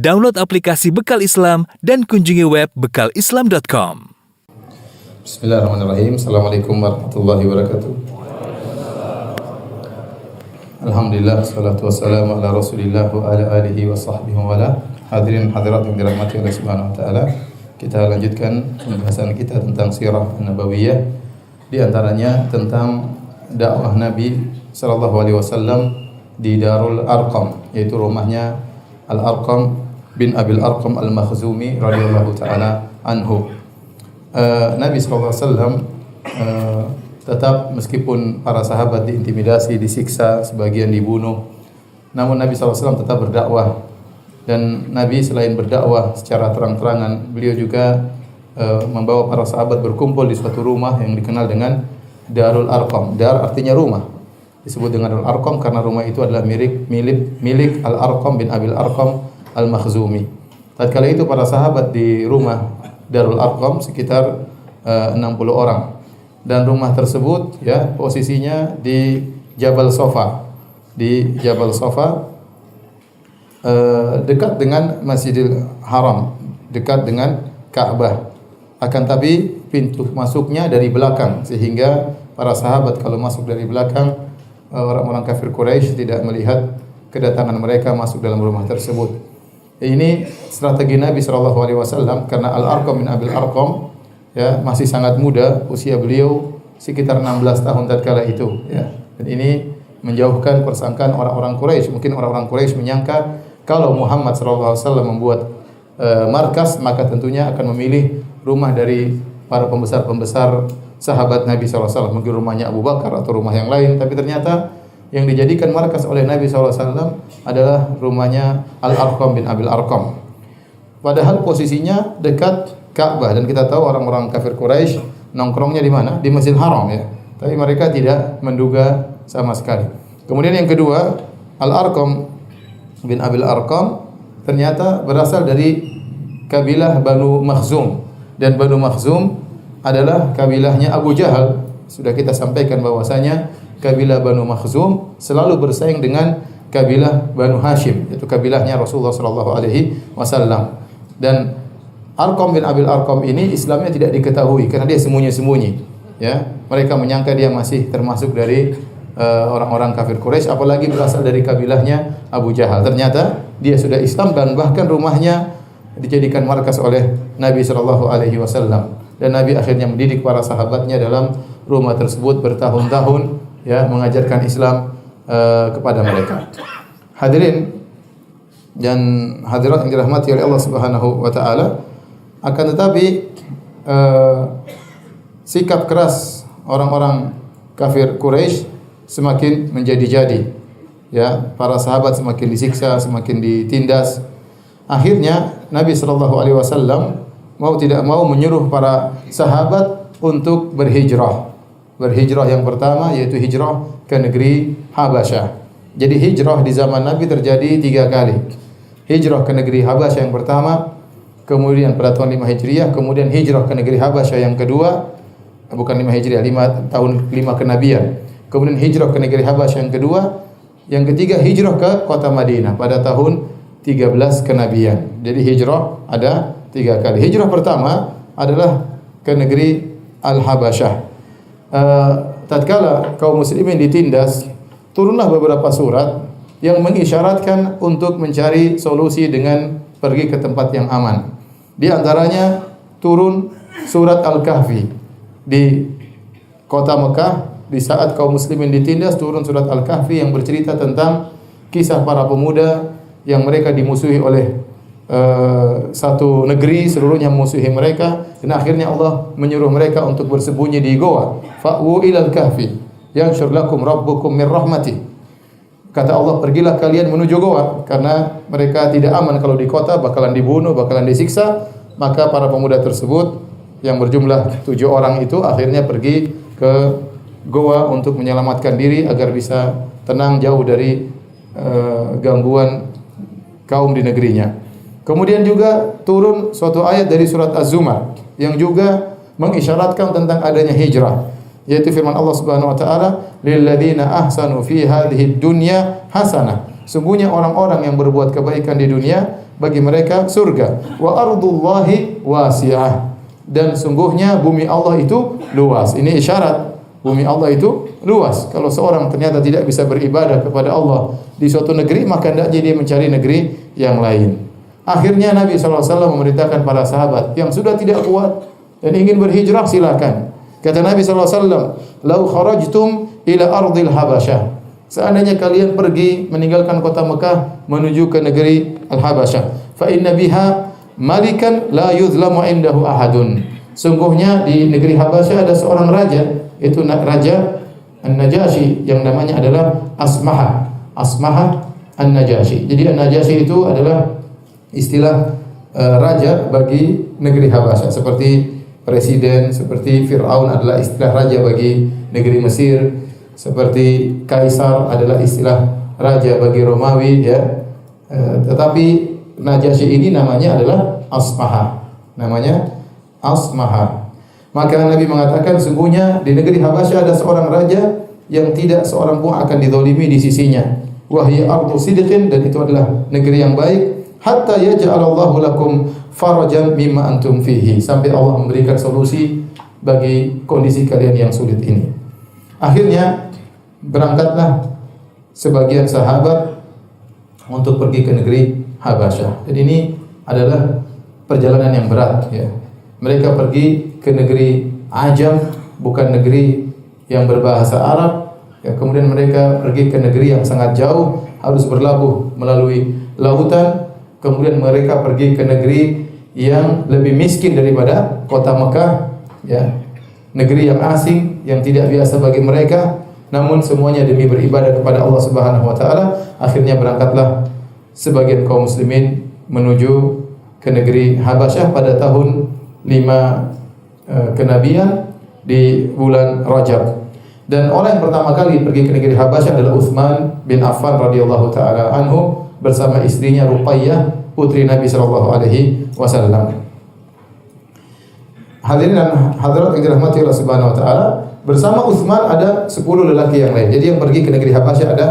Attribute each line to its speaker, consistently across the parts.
Speaker 1: Download aplikasi Bekal Islam dan kunjungi web bekalislam.com.
Speaker 2: Bismillahirrahmanirrahim. Assalamualaikum warahmatullahi wabarakatuh. Alhamdulillah, salatu wassalamu ala rasulillah wa ala alihi wa sahbihi wa ala. Hadirin hadirat yang dirahmati Allah subhanahu wa ta'ala, kita lanjutkan pembahasan kita tentang sirah nabawiyah. Di antaranya tentang dakwah Nabi sallallahu alaihi wasallam di Darul Arqam, yaitu rumahnya Al-Arqam bin Abil Arqam Al-Makhzumi radhiyallahu ta'ala anhu. Nabi sallallahu alaihi wasallam tetap meskipun para sahabat diintimidasi, disiksa, sebagian dibunuh, namun Nabi sallallahu alaihi wasallam tetap berdakwah. Dan Nabi selain berdakwah secara terang-terangan, beliau juga membawa para sahabat berkumpul di suatu rumah yang dikenal dengan Darul Arqam. Dar artinya rumah. Disebut dengan Darul Arqam karena rumah itu adalah milik Al-Arqam bin Abil Arqam Al-Makhzumi. Tatkala itu para sahabat di rumah Darul Arqam sekitar 60 orang. Dan rumah tersebut ya posisinya di Jabal Safa. Di Jabal Safa dekat dengan Masjidil Haram, dekat dengan Ka'bah. Akan tapi pintu masuknya dari belakang, sehingga para sahabat kalau masuk dari belakang, orang-orang kafir Quraisy tidak melihat kedatangan mereka masuk dalam rumah tersebut. Ini strategi Nabi sallallahu alaihi wasallam karena Al-Arqam bin Abil Arqam ya masih sangat muda, usia beliau sekitar 16 tahun tatkala itu ya. Dan ini menjauhkan persangkaan orang-orang Quraisy. Mungkin orang-orang Quraisy menyangka kalau Muhammad sallallahu alaihi wasallam membuat markas, maka tentunya akan memilih rumah dari para pembesar-pembesar sahabat Nabi sallallahu alaihi wasallam, mungkin rumahnya Abu Bakar atau rumah yang lain, tapi ternyata yang dijadikan markas oleh Nabi sallallahu alaihi wasallam adalah rumahnya Al-Arqam bin Abil Arqam. Padahal posisinya dekat Ka'bah, dan kita tahu orang-orang kafir Quraisy nongkrongnya di mana? Di Masjidil Haram ya. Tapi mereka tidak menduga sama sekali. Kemudian yang kedua, Al-Arqam bin Abil Arqam ternyata berasal dari kabilah Banu Makhzum, dan Banu Makhzum adalah kabilahnya Abu Jahal. Sudah kita sampaikan bahwasanya kabilah Banu Makhzum selalu bersaing dengan kabilah Banu Hashim, yaitu kabilahnya Rasulullah sallallahu alaihi wasallam. Dan Arqam bin Abil Arqam ini Islamnya tidak diketahui karena dia sembunyi-sembunyi. Ya, mereka menyangka dia masih termasuk dari orang-orang kafir Quraisy, apalagi berasal dari kabilahnya Abu Jahal. Ternyata dia sudah Islam dan bahkan rumahnya dijadikan markas oleh Nabi sallallahu alaihi wasallam. Dan Nabi akhirnya mendidik para sahabatnya dalam rumah tersebut bertahun-tahun ya, mengajarkan Islam kepada mereka. Hadirin dan hadirat yang dirahmati oleh Allah Subhanahu wa taala, akan tetapi sikap keras orang-orang kafir Quraisy semakin menjadi-jadi. Ya, para sahabat semakin disiksa, semakin ditindas. Akhirnya Nabi sallallahu alaihi wasallam mau tidak mau menyuruh para sahabat untuk berhijrah. Berhijrah yang pertama yaitu hijrah ke negeri Habasyah. Jadi hijrah di zaman Nabi terjadi 3 kali. Hijrah ke negeri Habasyah yang pertama, kemudian pada tahun 5 Hijriah, kemudian hijrah ke negeri Habasyah yang kedua, bukan 5 Hijriah, 5 kenabian. Kemudian hijrah ke negeri Habasyah yang kedua, yang ketiga hijrah ke kota Madinah pada tahun 13 kenabian. Jadi hijrah ada 3 kali. Hijrah pertama adalah ke negeri Al-Habasyah. Tatkala kaum muslimin ditindas, turunlah beberapa surat yang mengisyaratkan untuk mencari solusi dengan pergi ke tempat yang aman. Di antaranya turun surat Al-Kahfi di kota Mekah. Di saat kaum muslimin ditindas, turun surat Al-Kahfi yang bercerita tentang kisah para pemuda yang mereka dimusuhi oleh satu negeri, seluruhnya memusuhi mereka, dan akhirnya Allah menyuruh mereka untuk bersembunyi di goa. Fa'wu ilal kahfi yanshur lakum rabbukum min rahmatih. Kata Allah, pergilah kalian menuju goa karena mereka tidak aman kalau di kota, bakalan dibunuh, bakalan disiksa. Maka para pemuda tersebut yang berjumlah 7 orang itu akhirnya pergi ke goa untuk menyelamatkan diri agar bisa tenang jauh dari gangguan kaum di negerinya. Kemudian juga turun suatu ayat dari surat Az-Zumar yang juga mengisyaratkan tentang adanya hijrah, yaitu firman Allah Subhanahu wa taala, lil ladzina ahsanu fi hadhihi dunya hasanah. Sungguhnya orang-orang yang berbuat kebaikan di dunia bagi mereka surga. Wa ardullahi wasi'ah. Dan sungguhnya bumi Allah itu luas. Ini isyarat bumi Allah itu luas. Kalau seorang ternyata tidak bisa beribadah kepada Allah di suatu negeri, maka hendaknya dia mencari negeri yang lain. Akhirnya Nabi SAW memerintahkan para sahabat yang sudah tidak kuat dan ingin berhijrah, silakan. Kata Nabi SAW, "Lau kharajtum ila ardil Habasyah." Seandainya kalian pergi meninggalkan kota Mekah menuju ke negeri Al-Habasyah, fa inna biha malikan la yuzlamu indahu ahadun. Sungguhnya di negeri Habasyah ada seorang raja, itu Raja An-Najasyi, yang namanya adalah Asmaha An-Najasyi. Jadi An-Najasyi itu adalah istilah raja bagi negeri Habasyah, seperti presiden, seperti Fir'aun adalah istilah raja bagi negeri Mesir, seperti Kaisar adalah istilah raja bagi Romawi, ya. Tetapi Najasyi ini namanya adalah Asmaha. Namanya Asmaha. Maka Nabi mengatakan sungguhnya di negeri Habasyah ada seorang raja yang tidak seorang pun akan dizalimi di sisinya. Wahya ardu sidqin, dan itu adalah negeri yang baik. Hatta yaj'alallahu lakum farajan mimma antum fihi, sampai Allah memberikan solusi bagi kondisi kalian yang sulit ini. Akhirnya berangkatlah sebagian sahabat untuk pergi ke negeri Habasyah. Dan ini adalah perjalanan yang berat, ya. Mereka pergi ke negeri Ajam, bukan negeri yang berbahasa Arab, ya. Kemudian mereka pergi ke negeri yang sangat jauh, harus berlabuh melalui lautan. Kemudian mereka pergi ke negeri yang lebih miskin daripada kota Mekah, ya. Negeri yang asing, yang tidak biasa bagi mereka, namun semuanya demi beribadah kepada Allah Subhanahu wa taala. Akhirnya berangkatlah sebagian kaum muslimin menuju ke negeri Habasyah pada tahun 5 kenabian di bulan Rajab. Dan orang yang pertama kali pergi ke negeri Habasyah adalah Utsman bin Affan radhiyallahu taala anhu bersama istrinya Ruqayyah, putri Nabi sallallahu alaihi wasallam. Hadirin dan hadirat yang dirahmati Allah Subhanahu wa taala, bersama Utsman ada 10 lelaki yang lain. Jadi yang pergi ke negeri Habasyah ada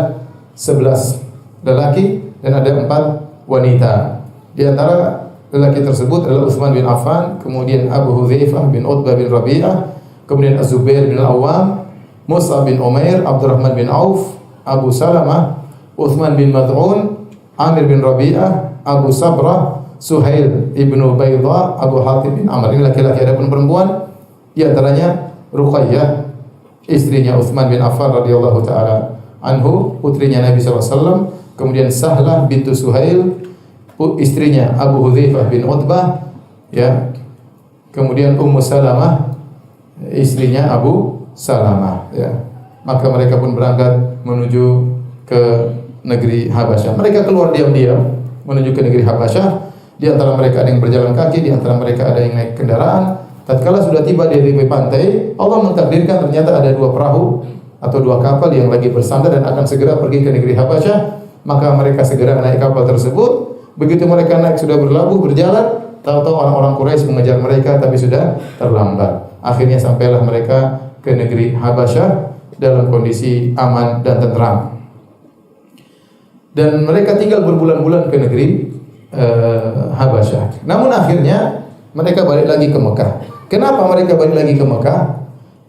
Speaker 2: 11 lelaki dan ada 4 wanita. Di antara lelaki tersebut adalah Utsman bin Affan, kemudian Abu Hudzaifah bin Utbah bin Rabi'ah, kemudian Az-Zubair bin Al-Awwam, Mus'ab bin Umair, Abdurrahman bin Auf, Abu Salamah, Utsman bin Mad'un, Amir bin Rabi'ah, Abu Sabrah, Suhail ibnu Baydha, Abu Hatib bin Amr. Ini laki-laki. Adapun perempuan di antaranya Ruqayyah, istrinya Utsman bin Affan radhiyallahu taala anhu, putrinya Nabi sallallahu alaihi wasallam, kemudian Sahlah bintu Suhail, istrinya Abu Hudzaifah bin Utbah, ya. Kemudian Ummu Salamah, istrinya Abu Salamah, ya. Maka mereka pun berangkat menuju ke negeri Habasyah. Mereka keluar diam-diam menuju ke negeri Habasyah. Di antara mereka ada yang berjalan kaki, di antara mereka ada yang naik kendaraan. Tatkala sudah tiba di tepi pantai, Allah mentakdirkan ternyata ada 2 perahu atau 2 kapal yang lagi bersandar dan akan segera pergi ke negeri Habasyah. Maka mereka segera naik kapal tersebut. Begitu mereka naik sudah berlabuh berjalan, tahu-tahu orang-orang Quraisy mengejar mereka tapi sudah terlambat. Akhirnya sampailah mereka ke negeri Habasyah dalam kondisi aman dan tentram. Dan mereka tinggal berbulan-bulan ke negeri Habasyah. Namun akhirnya mereka balik lagi ke Mekah. Kenapa mereka balik lagi ke Mekah?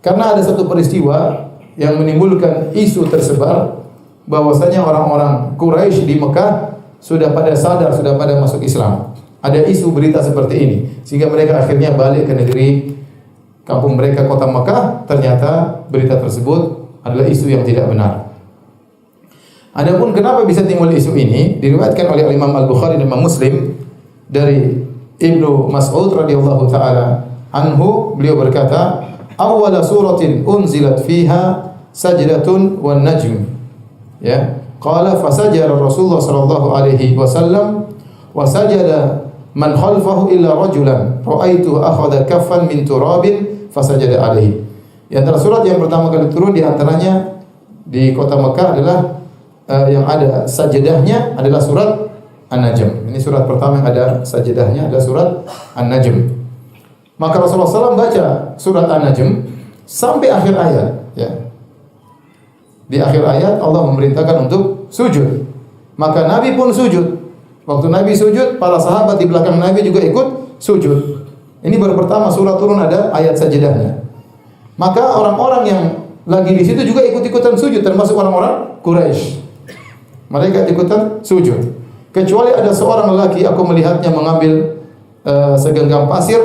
Speaker 2: Karena ada satu peristiwa yang menimbulkan isu tersebar bahwasanya orang-orang Quraisy di Mekah sudah pada sadar, sudah pada masuk Islam. Ada isu berita seperti ini, sehingga mereka akhirnya balik ke negeri kampung mereka, kota Mekah. Ternyata berita tersebut adalah isu yang tidak benar. Adapun kenapa bisa timbul isu ini, diriwayatkan oleh Imam Al-Bukhari dan Imam Muslim dari Ibnu Mas'ud radhiyallahu taala anhu, beliau berkata, "Awwala suratin unzilat fiha sajdatun wan najm." Ya, qala fasajara Rasulullah sallallahu alaihi wasallam wa sajada man khalfahu illa rajulan ra'aitu akhadha kaffan min turabin fasajada alaihi. Di antara surat yang pertama kali turun di antaranya di kota Mekah adalah yang ada sajdahnya adalah surat An-Najm. Ini surat pertama yang ada sajdahnya adalah surat An-Najm. Maka Rasulullah SAW baca surat An-Najm sampai akhir ayat, ya. Di akhir ayat Allah memerintahkan untuk sujud. Maka Nabi pun sujud. Waktu Nabi sujud, para sahabat di belakang Nabi juga ikut sujud. Ini baru pertama surah turun ada ayat sajadahnya. Maka orang-orang yang lagi di situ juga ikut-ikutan sujud, termasuk orang-orang Quraisy. Mereka ikutan sujud. Kecuali ada seorang lelaki, aku melihatnya mengambil segenggam pasir,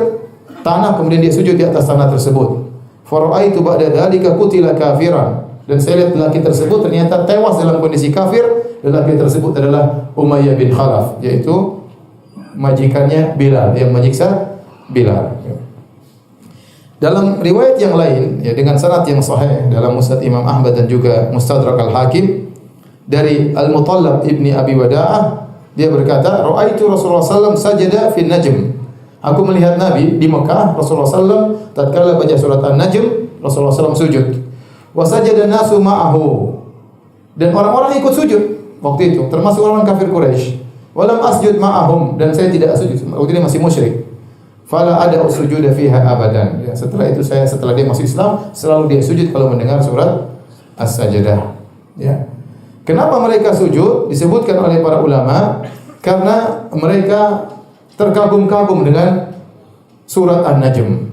Speaker 2: tanah, kemudian dia sujud di atas tanah tersebut. Fara'aitu ba'da dzalika qutila kafiran. Dan saya lihat lelaki tersebut ternyata tewas dalam kondisi kafir. Lelaki tersebut adalah Umayyah bin Khalaf, yaitu majikannya Bilal yang menyiksa Bilal. Dalam riwayat yang lain, ya dengan sanad yang sahih dalam Musnad Imam Ahmad dan juga Mustadrak Al-Hakim dari Al-Mutallab ibni Abi Wada'ah, dia berkata, "Ra'aitu Rasulullah sallallahu alaihi wasallam sajada fin najm." Aku melihat Nabi di Mekah, Rasulullah sallallahu tatkala baca surat An-Najm, Rasulullah sallallahu sujud. Wa sajada nasu ma'ahu. Dan orang-orang ikut sujud waktu itu, termasuk orang kafir Quraisy. Walam asjud ma'ahum, dan saya tidak sujud. Waktu itu masih musyrik. Fala ada sujuda fiha abadan. Ya, setelah dia masuk Islam, selalu dia sujud kalau mendengar surat As-Sajdah. Ya. Kenapa mereka sujud? Disebutkan oleh para ulama karena mereka terkagum-kagum dengan surat An-Najm.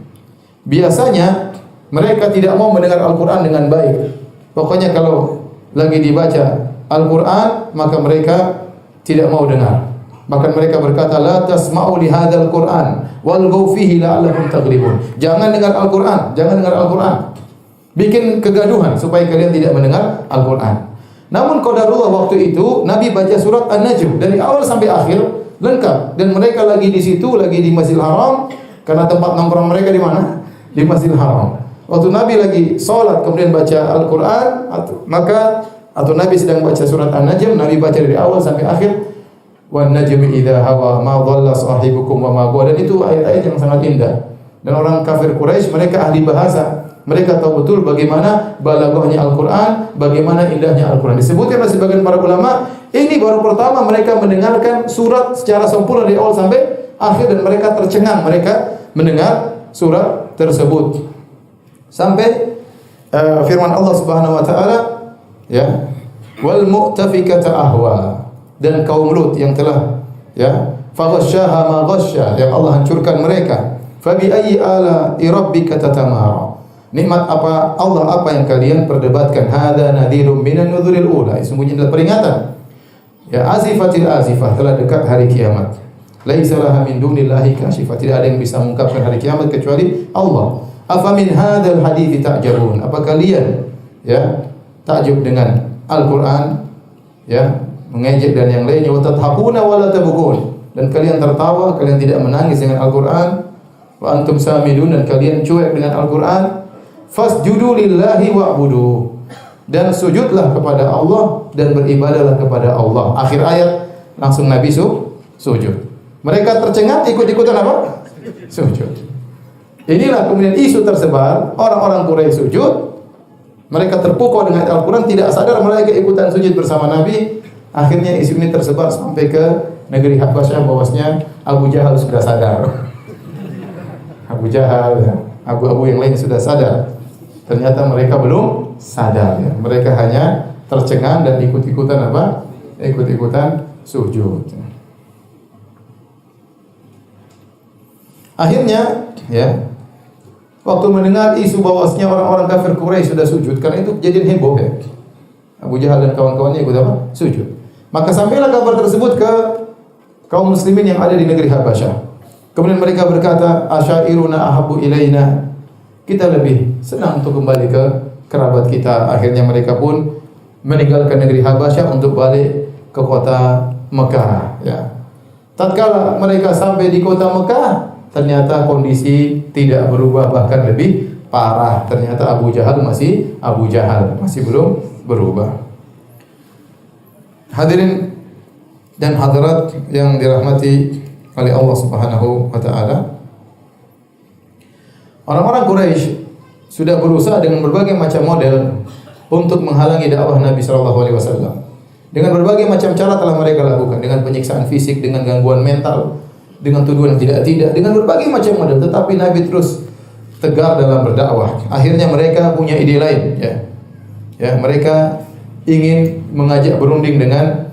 Speaker 2: Biasanya mereka tidak mau mendengar Al-Qur'an dengan baik. Pokoknya kalau lagi dibaca Al-Qur'an, maka mereka tidak mau dengar. Bahkan mereka berkata, la tasma'u li hadzal Qur'an walghaw fihi la'allakum taghlibun. Jangan dengar Al-Qur'an, jangan dengar Al-Qur'an. Bikin kegaduhan supaya kalian tidak mendengar Al-Qur'an. Namun qadarullah waktu itu Nabi baca surat An-Najm dari awal sampai akhir lengkap, dan mereka lagi di situ, lagi di Masjidil Haram, karena tempat nongkrong mereka di mana? Di Masjidil Haram. Waktu Nabi lagi salat kemudian baca Al-Qur'an, atau Nabi sedang baca surat An-Najm, Nabi baca dari awal sampai akhir. Wan najmi idza hawa ma dhalla sahibukum wa ma ghawa. Dan itu ayat-ayat yang sangat indah. Dan orang kafir Quraisy mereka ahli bahasa. Mereka tahu betul bagaimana balaghahnya Al-Qur'an, bagaimana indahnya Al-Qur'an. Disebutkan oleh sebagian para ulama, ini baru pertama mereka mendengarkan surat secara sempurna dari awal sampai akhir, dan mereka tercengang mereka mendengar surat tersebut. Sampai firman Allah Subhanahu wa taala, ya, wal mu'tafikata ahwa, dan kaum Lut yang telah, ya, faghasyaha ma ghasya, yang Allah hancurkan mereka. Fa bi ayyi ala rabbika tatamara. Nikmat apa Allah apa yang kalian perdebatkan? Hadza nadhirum minan nudhuril ula. Sesungguhnya adalah peringatan. Ya, azifatil azifah, telah dekat hari kiamat. Laisa laha min dunillahi kashifah. Tidak ada yang bisa mengungkapkan hari kiamat kecuali Allah. Afa min hadzal hadithi ta'jabun. Apa kalian, ya, takjub dengan Al-Qur'an, ya, mengejek dan yang lainnya, wa tadhakuna wa la tabghun, dan kalian tertawa, kalian tidak menangis dengan Al-Qur'an, wa antum samidun, dan kalian cuek dengan Al-Qur'an. Fasjudu lillahi wa'budu, dan sujudlah kepada Allah dan beribadahlah kepada Allah. Akhir ayat langsung Nabi sujud. Mereka tercengang, ikut-ikutan apa? Sujud. Inilah kemudian isu tersebar, orang-orang Quraisy sujud, mereka terpukau dengan Al-Qur'an, tidak sadar mereka ikutan sujud bersama Nabi. Akhirnya isu ini tersebar sampai ke negeri Habasyah bahwasanya Abu Jahal sudah sadar. Abu Jahal, abu-abu yang lain sudah sadar. Ternyata mereka belum sadar, ya. Mereka hanya tercengang dan ikut-ikutan apa? Ikut-ikutan sujud. Akhirnya, ya, waktu mendengar isu bahwasanya orang-orang kafir Quraisy sudah sujud, karena itu kejadian heboh, ya. Abu Jahal dan kawan-kawannya ikut apa? Sujud. Maka sampailah kabar tersebut ke kaum muslimin yang ada di negeri Habasyah. Kemudian mereka berkata, asyairuna ahabbu ilaina. Kita lebih senang untuk kembali ke kerabat kita. Akhirnya mereka pun meninggalkan negeri Habasyah untuk balik ke kota Mekah, ya. Tatkala mereka sampai di kota Mekah, ternyata kondisi tidak berubah, bahkan lebih parah. Ternyata Abu Jahal masih belum berubah. Hadirin dan hadirat yang dirahmati oleh Allah Subhanahu wa taala. Orang-orang Quraisy sudah berusaha dengan berbagai macam model untuk menghalangi dakwah Nabi sallallahu alaihi wasallam. Dengan berbagai macam cara telah mereka lakukan, dengan penyiksaan fisik, dengan gangguan mental, dengan tuduhan yang tidak, dengan berbagai macam model, tetapi Nabi terus tegar dalam berdakwah. Akhirnya mereka punya ide lain, ya. Ya, mereka ingin mengajak berunding dengan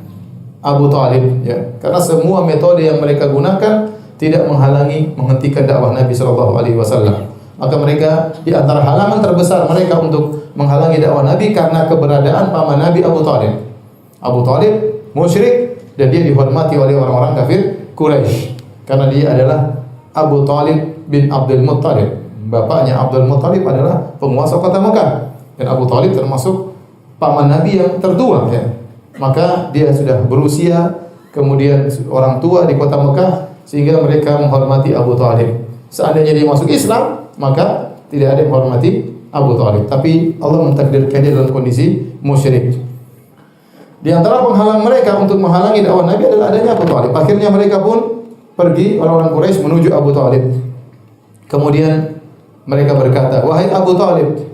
Speaker 2: Abu Talib, ya. Karena semua metode yang mereka gunakan tidak menghentikan dakwah Nabi sallallahu alaihi wasallam. Maka mereka di antara halangan terbesar mereka untuk menghalangi dakwah Nabi karena keberadaan paman Nabi Abu Talib. Abu Talib musyrik dan dia dihormati oleh orang-orang kafir Quraisy karena dia adalah Abu Talib bin Abdul Muttalib. Bapaknya Abdul Muttalib adalah penguasa kota Mekah dan Abu Talib termasuk paman Nabi yang tertua, ya. Maka dia sudah berusia, kemudian orang tua di kota Mekah sehingga mereka menghormati Abu Talib. Seandainya dia masuk Islam, maka tidak ada yang menghormati Abu Talib. Tapi Allah mentakdirkan dia dalam kondisi musyrik. Di antara penghalang mereka untuk menghalangi dakwah Nabi adalah adanya Abu Talib. Akhirnya mereka pun pergi, orang-orang Quraisy menuju Abu Talib. Kemudian mereka berkata, "Wahai Abu Talib,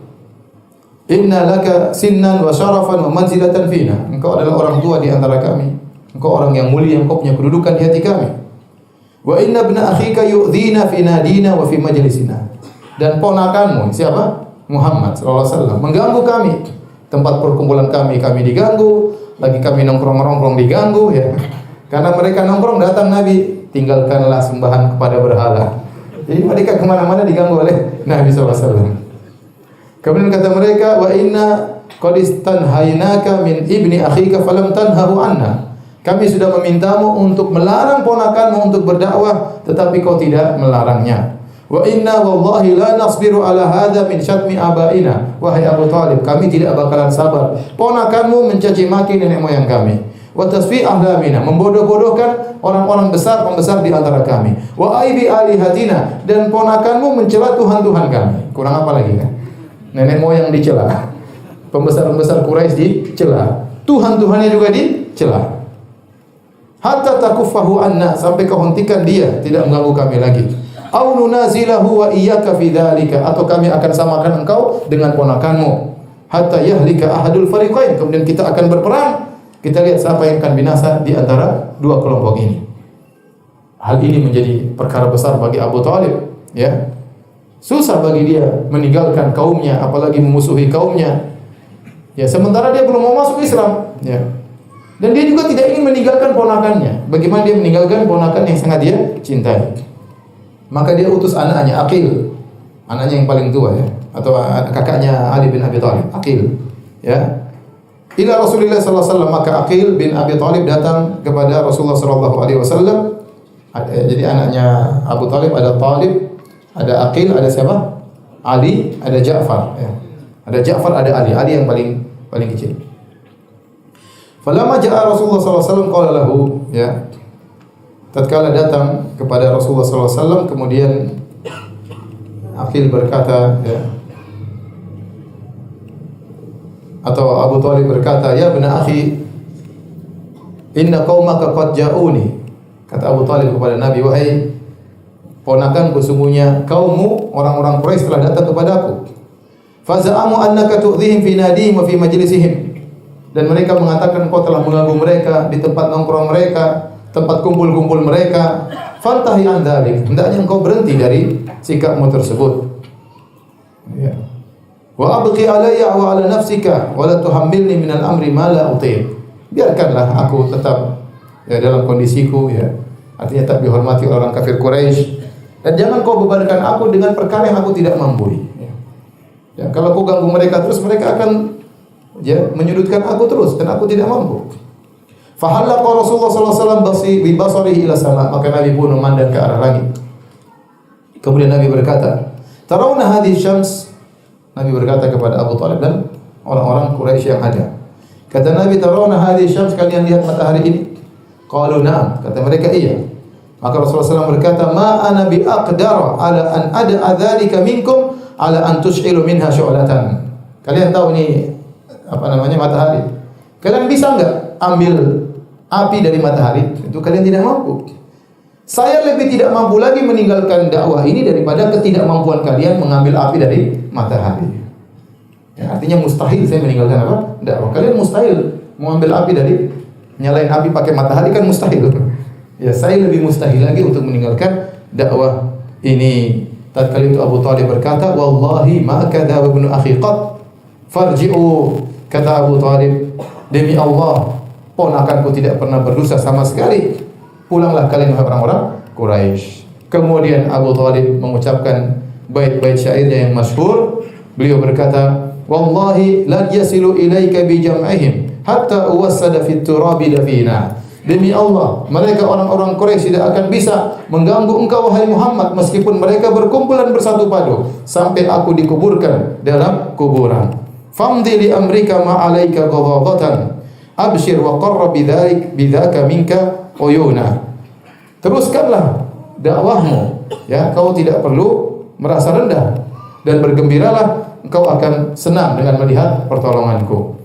Speaker 2: inna laka sinnan wa syarafan wa manzilatan fina." Engkau adalah orang tua di antara kami. Engkau orang yang mulia, engkau punya kedudukan di hati kami. Wa inna ibna akhika yu'dhina fi nadina wa fi majlisina. Dan ponakanmu, siapa? Muhammad sallallahu alaihi wasallam, mengganggu kami. Tempat perkumpulan kami diganggu, lagi kami nongkrong-nongkrong diganggu, ya. Karena mereka nongkrong datang Nabi, tinggalkanlah sembahan kepada berhala. Jadi mereka kemana-mana diganggu oleh Nabi sallallahu alaihi wasallam. Kemudian kata mereka, wa inna qad istanhaynaka min ibni akhika falam tanhahu anna. Kami sudah memintamu untuk melarang ponakanmu untuk berdakwah, tetapi kau tidak melarangnya. Wa inna wallahi la nasbiru ala hadha min syatmi abaina. Wahai Abu Talib, kami tidak bakalan sabar ponakanmu mencaci maki nenek moyang kami. Wa tasfi ahlamina, membodoh-bodohkan orang-orang besar pembesar di antara kami. Wa aibi alihatina, dan ponakanmu mencela Tuhan-Tuhan kami. Kurang apa lagi kan? Nenek moyang dicela, pembesar-pembesar Quraisy dicela, Tuhan-Tuhannya juga dicela. Hatta takuffahu anna, sampai kau hentikan dia tidak mengganggu kami lagi. Au nunazilahu wa iyyaka fi dzalika, atau kami akan samakan engkau dengan ponakanmu. Hatta yahlika ahadul fariqain, kemudian kita akan berperang. Kita lihat siapa yang akan binasa di antara dua kelompok ini. Hal ini menjadi perkara besar bagi Abu Talib, ya. Susah bagi dia meninggalkan kaumnya, apalagi memusuhi kaumnya. Ya, sementara dia belum mau masuk Islam, ya. Dan dia juga tidak ingin meninggalkan ponakannya. Bagaimana dia meninggalkan ponakan yang sangat dia cintai? Maka dia utus anaknya Aqil, anaknya yang paling tua, ya, atau kakaknya Ali bin Abi Thalib, Aqil, ya. Ila Rasulullah sallallahu alaihi wasallam, maka Aqil bin Abi Thalib datang kepada Rasulullah sallallahu alaihi wasallam. Jadi anaknya Abu Thalib ada Talib, ada Aqil, ada siapa? Ali, ada Ja'far, ya. Ada Ja'far, ada Ali. Ali yang paling kecil. Falamma ja'a Rasulullah sallallahu alaihi wasallam qala lahu, ya. Tatkala datang kepada Rasulullah sallallahu alaihi wasallam, kemudian Aqil berkata, ya, atau Abu Thalib berkata, "Ya bena akhi, inna qaumaka qad ja'uni." Kata Abu Thalib kepada Nabi, "Wahai ponakanku, sesungguhnya kaummu orang-orang Quraisy telah datang kepadaku. Faza'amu annaka tu'dhihim fi nadihim wa fi majlisihim." Dan mereka mengatakan kau telah mengganggu mereka di tempat nongkrong mereka, tempat kumpul-kumpul mereka. Fantahi an dzalik, hendaknya engkau berhenti dari sikapmu tersebut. Ya. Wa abqi alayya wa ala nafsika wa la tuhammilni min al-amri ma la utiq. Biarkanlah aku tetap, ya, dalam kondisiku, ya. Artinya tak dihormati orang kafir Quraisy, dan jangan kau bebankan aku dengan perkara yang aku tidak mampu. Ya, kalau aku ganggu mereka terus, mereka akan, ya, menyudutkan aku terus dan aku tidak mampu. Fahallaqa Rasulullah sallallahu alaihi wasallam bi basarihi ila sama, maka Nabi pun memandang ke arah langit. Kemudian Nabi berkata, "Tarawna hadhihi syams?" Nabi berkata kepada Abu Talib dan orang-orang Quraisy yang ada. Kata Nabi, "Tarawna hadhihi syams?" Kalian lihat matahari ini? Qalu na'am, kata mereka iya. Maka Rasulullah SAW berkata, "Ma ana bi aqdara ala an ad'a dzalika minkum ala an tush'ilu minha syu'latan." Kalian tahu ini apa namanya matahari? Kalian bisa enggak ambil api dari matahari? Itu kalian tidak mampu. Saya lebih tidak mampu lagi meninggalkan dakwah ini daripada ketidakmampuan kalian mengambil api dari matahari. Ya, artinya mustahil saya meninggalkan apa? Dakwah. Kalian mustahil mengambil api dari, nyalain api pakai matahari kan mustahil. Ya, saya lebih mustahil lagi untuk meninggalkan dakwah ini. Tatkala itu Abu Talib berkata, "Wallahi ma kadzaba ibnu akhi qat farji'u." Kata Abu Talib, "Demi Allah, ponakanku tidak pernah berdosa sama sekali. Pulanglah kalian wahai orang-orang Quraisy. Kemudian Abu Thalib mengucapkan bait-bait syairnya yang masyhur. Beliau berkata, "Wallahi la yasilu ilaika bi jam'ihim hatta uwassada fit turabi dafina." Demi Allah, mereka orang-orang Quraisy tidak akan bisa mengganggu engkau wahai Muhammad meskipun mereka berkumpul dan bersatu padu sampai aku dikuburkan dalam kuburan. Famdi li amrika ma 'alaika ghadabatan. Abshir wa qarra bidzalik bidzaka minka uyuna. Teruskanlah dakwahmu, ya, kau tidak perlu merasa rendah dan bergembiralah, engkau akan senang dengan melihat pertolonganku.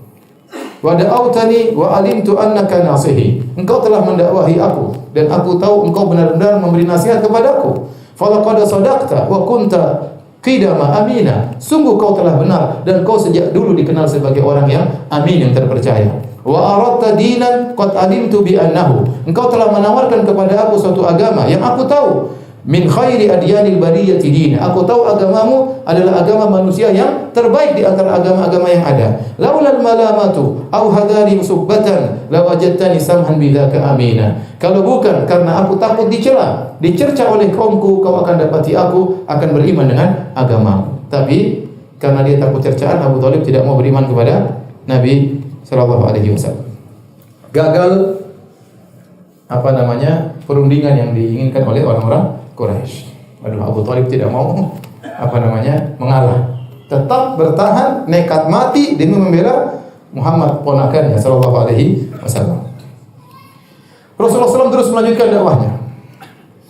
Speaker 2: Wa da'autani wa alimtu annaka nasihi. Engkau telah mendakwahi aku dan aku tahu engkau benar-benar memberi nasihat kepadaku. Falaqad sadaqta wa kunta qidama amina. Sungguh kau telah benar dan kau sejak dulu dikenal sebagai orang yang amin, yang terpercaya. Wa aradta dinan qad alimtu bi annahu. Engkau telah menawarkan kepada aku suatu agama yang aku tahu min khairi adyanil bariyati din. Aku tahu agamamu adalah agama manusia yang terbaik di antara agama-agama yang ada. Laulal malamatu au hadari subbatan la wajadtani samhan bidzaka amina. Kalau bukan karena aku takut dicela, dicerca oleh kaumku, kau akan dapati aku akan beriman dengan agamamu. Tapi karena dia takut cercaan, Abu Thalib tidak mau beriman kepada Nabi sallallahu alaihi wasallam. Gagal perundingan yang diinginkan oleh orang-orang Quraisy. Aduh, Abu Thalib tidak mau mengalah. Tetap bertahan, nekat mati demi membela Muhammad ponakannya sallallahu alaihi wasallam. Rasulullah SAW terus melanjutkan dakwahnya.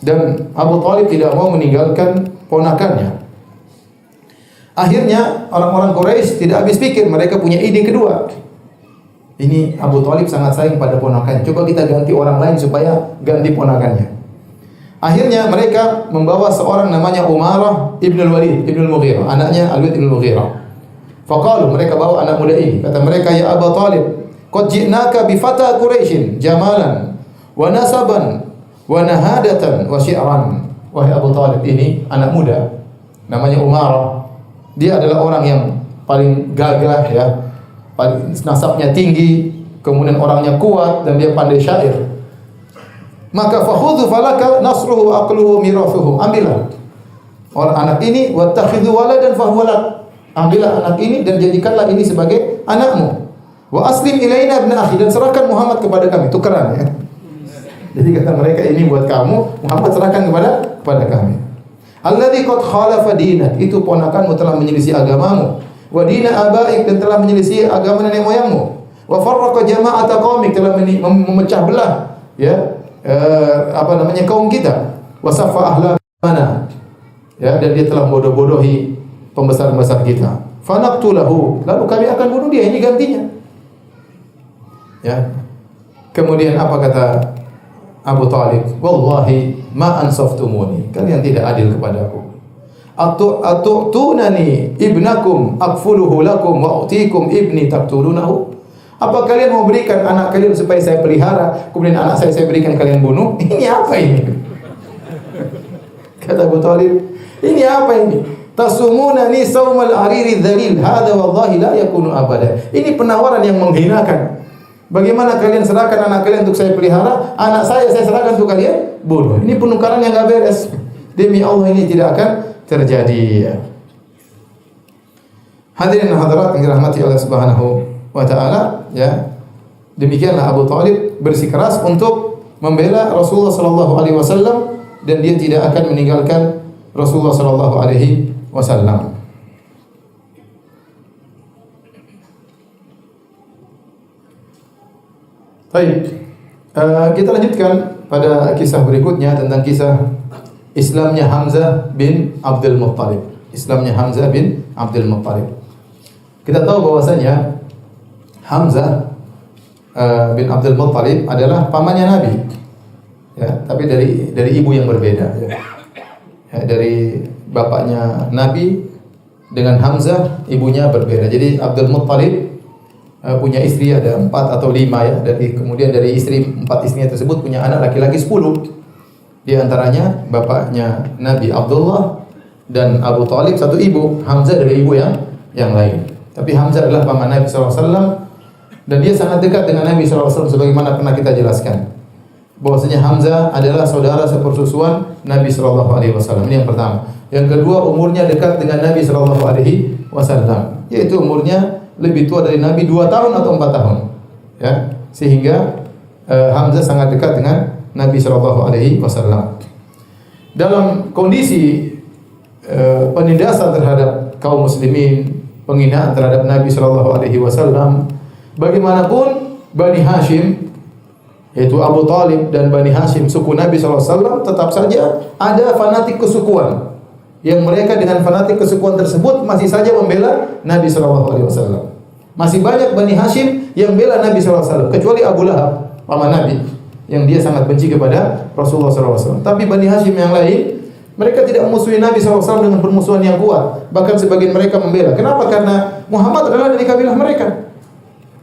Speaker 2: Dan Abu Thalib tidak mau meninggalkan ponakannya. Akhirnya orang-orang Quraisy tidak habis pikir, mereka punya ide kedua. Ini Abu Thalib sangat sayang pada ponakannya. Coba kita ganti orang lain supaya ganti ponakannya. Akhirnya mereka membawa seorang namanya Umarah ibn al-Walid ibn al-Mughirah, anaknya Al-Walid ibn al-Mughirah. Faqalu, mereka bawa anak muda ini. Kata mereka, "Ya Abu Thalib, qad ji'naka bi fata Quraisyin jamalan wa nasaban wa nahadatan wa syi'ran." Wahai Abu Thalib, ini anak muda namanya Umarah. Dia adalah orang yang paling gagah, ya. Nasabnya tinggi, kemudian orangnya kuat dan dia pandai syair. Maka fakhudhu falaka nasruhu aqluhu mirathuhu. Ambillah orang anak ini wattakhidhu waladan fahuwalak. Ambillah anak ini dan jadikanlah ini sebagai anakmu. Wa aslim ilaina ibn akhi, dan serahkan Muhammad kepada kami. Tukeran, ya. Jadi kata mereka, ini buat kamu, Muhammad serahkan kepada kami. Alladzi qad khalafa dinak, itu ponakanmu telah menyelisih agamamu. Wa dina abaik, dan telah menyelisih agama nenek moyangmu. Wa farraqa jama'ata qaumik, telah memecah belah, ya, kaum kita. Wasaffa ahlamana, ya, dan dia telah bodoh-bodohi pembesar-pembesar kita. Fanaqtulahu, lalu kami akan bunuh dia, ini gantinya. Ya. Kemudian apa kata Abu Thalib? Wallahi ma ansaftumuni, kalian tidak adil kepadaku. Atu'tunani ibnakum akfuluhu lakum wa utikum ibni taqtulunahu. Apa kalian mau berikan anak kalian supaya saya pelihara, kemudian anak saya berikan kalian bunuh? Ini apa ini? Kata Abu Thalib, ini apa ini? Tasumunani saumal ariri dzalil, hadza wallahi la yakunu abada. Ini penawaran yang menghinakan. Bagaimana kalian serahkan anak kalian untuk saya pelihara, anak saya serahkan untuk kalian bunuh. Ini penukaran yang enggak beres. Demi Allah ini tidak akan terjadi. Hadirin hadirat yang dirahmati Allah Subhanahu wa taala, ya. Demikianlah Abu Thalib bersikeras untuk membela Rasulullah sallallahu alaihi wasallam dan dia tidak akan meninggalkan Rasulullah sallallahu alaihi wasallam. Baik. Kita lanjutkan pada kisah berikutnya tentang kisah Islamnya Hamzah bin Abdul Muttalib. Islamnya Hamzah bin Abdul Muttalib. Kita tahu bahwasanya Hamzah bin Abdul Muttalib adalah pamannya Nabi, ya, tapi dari ibu yang berbeda. Ya. Ya, dari bapaknya Nabi dengan Hamzah ibunya berbeda. Jadi Abdul Muttalib punya istri ada 4 atau 5, ya. Kemudian dari 4 istrinya tersebut punya anak laki-laki 10. Di antaranya bapaknya Nabi Abdullah dan Abu Thalib satu ibu, Hamzah dari ibu yang lain. Tapi Hamzah adalah paman Nabi SAW Dan dia sangat dekat dengan Nabi SAW sebagaimana pernah kita jelaskan. Bahwasanya Hamzah adalah saudara sepersusuan Nabi SAW. Ini yang pertama. Yang kedua, umurnya dekat dengan Nabi SAW. Yaitu umurnya lebih tua dari Nabi 2 tahun atau 4 tahun. Ya, sehingga Hamzah sangat dekat dengan Nabi SAW. Dalam kondisi penindasan terhadap kaum muslimin, penghinaan terhadap Nabi SAW, bagaimanapun Bani Hashim, yaitu Abu Talib dan Bani Hashim, suku Nabi SAW, tetap saja ada fanatik kesukuan yang mereka dengan fanatik kesukuan tersebut masih saja membela Nabi SAW. Masih banyak Bani Hashim yang bela Nabi SAW, kecuali Abu Lahab, paman Nabi, yang dia sangat benci kepada Rasulullah SAW. Tapi Bani Hashim yang lain, mereka tidak memusuhi Nabi SAW dengan permusuhan yang kuat. Bahkan sebagian mereka membela. Kenapa? Karena Muhammad adalah dari kabilah mereka.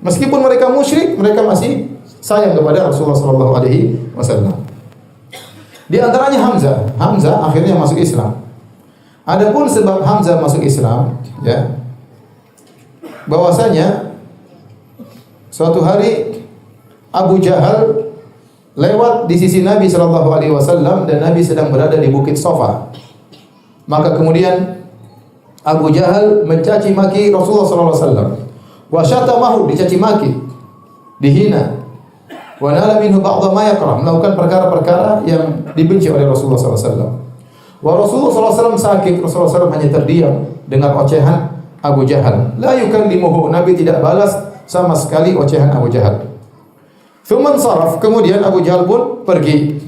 Speaker 2: Meskipun mereka musyrik, mereka masih sayang kepada Rasulullah SAW. Di antaranya Hamzah. Hamzah akhirnya masuk Islam. Adapun sebab Hamzah masuk Islam, ya, bahwasanya suatu hari Abu Jahal lewat di sisi Nabi SAW dan Nabi sedang berada di Bukit Sofa. Maka kemudian Abu Jahal mencaci maki Rasulullah SAW. Wa syatamahu, dicaci maki, dihina. Wa nala minhu ba'dha ma yakrah, melakukan perkara-perkara yang dibenci oleh Rasulullah SAW. Wa Rasulullah SAW sakit, Rasulullah SAW hanya terdiam dengan ocehan Abu Jahal. La yukallimuhu, Nabi tidak balas sama sekali ocehan Abu Jahal. Thumman saraf, kemudian Abu Jahal pun pergi.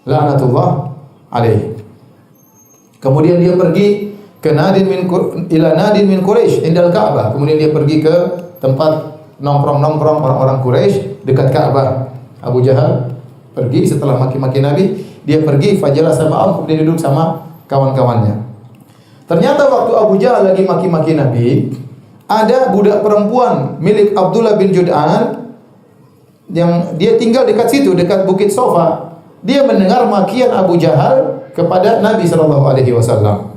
Speaker 2: La'natullah alaihi. Kemudian dia pergi ke ila nadin min Quraisy indal Ka'bah. Kemudian dia pergi ke tempat nongkrong-nongkrong orang-orang Quraisy dekat Ka'bah. Abu Jahal pergi setelah maki-maki Nabi, dia pergi fajalasa ma'am, kemudian duduk sama kawan-kawannya. Ternyata waktu Abu Jahal lagi maki-maki Nabi, ada budak perempuan milik Abdullah bin Jud'an yang dia tinggal dekat situ, dekat Bukit Sofa. Dia mendengar makian Abu Jahal kepada Nabi SAW.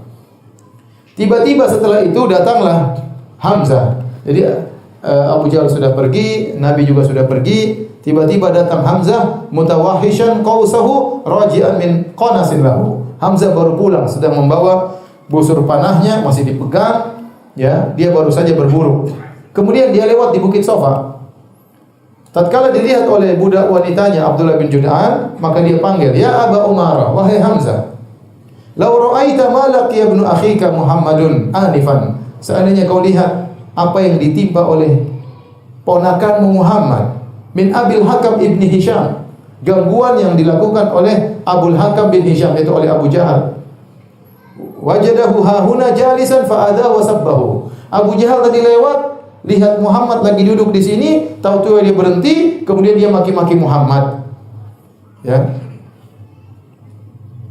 Speaker 2: Tiba-tiba setelah itu datanglah Hamzah. Jadi Abu Jahal sudah pergi, Nabi juga sudah pergi. Tiba-tiba datang Hamzah mutawahishan qausahu raji'an min qanasin lahu. Hamzah baru pulang, sedang membawa busur panahnya masih dipegang, ya, dia baru saja berburu. Kemudian dia lewat di Bukit Sofa. Tatkala dilihat oleh budak wanitanya Abdullah bin Jud'an, maka dia panggil, "Ya Aba Umarah, wahai Hamzah. Law ra'aita ma laqiya ibnu akhika Muhammadun anifan." Seandainya kau lihat apa yang ditimpa oleh ponakanmu Muhammad min Abil Hakam ibni Hisham, gangguan yang dilakukan oleh Abul Hakam bin Hisham, itu oleh Abu Jahal. Wajadahu hahuna jalisan fa'adha wa sabbahu. Abu Jahal tadi lewat, lihat Muhammad lagi duduk di sini, tahu-tahu dia berhenti, kemudian dia maki-maki Muhammad. Ya.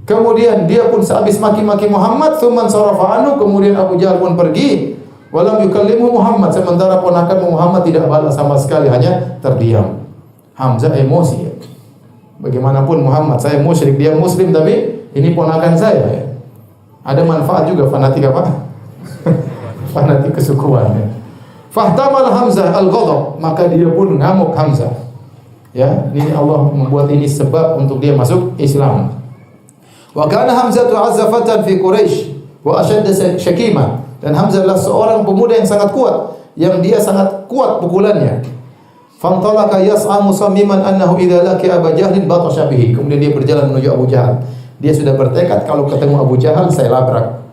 Speaker 2: Kemudian dia pun sehabis maki-maki Muhammad, tsumman sarafa anhu, kemudian Abu Jahal pun pergi, walam yukallimu Muhammad, sementara ponakan Muhammad tidak balas sama sekali, hanya terdiam. Hamzah emosi. Ya. Bagaimanapun Muhammad, saya musyrik, dia muslim, tapi ini ponakan saya. Ya. Ada manfaat juga fanatik apa? Fanatik kesukuan. Ya. Fahtamal Hamzah al-ghadab, maka dia pun ngamuk Hamzah. Ya, ini Allah membuat ini sebab untuk dia masuk Islam. Wa kana Hamzah azzafatan fi Quraisy wa ashadda syakima. Dan Hamzah adalah seorang pemuda yang sangat kuat, yang dia sangat kuat pukulannya. Fantalaka yas'a musammiman annahu idza laqi Abu Jahl batasha bihi. Kemudian dia berjalan menuju Abu Jahal. Dia sudah bertekad kalau ketemu Abu Jahal saya labrak.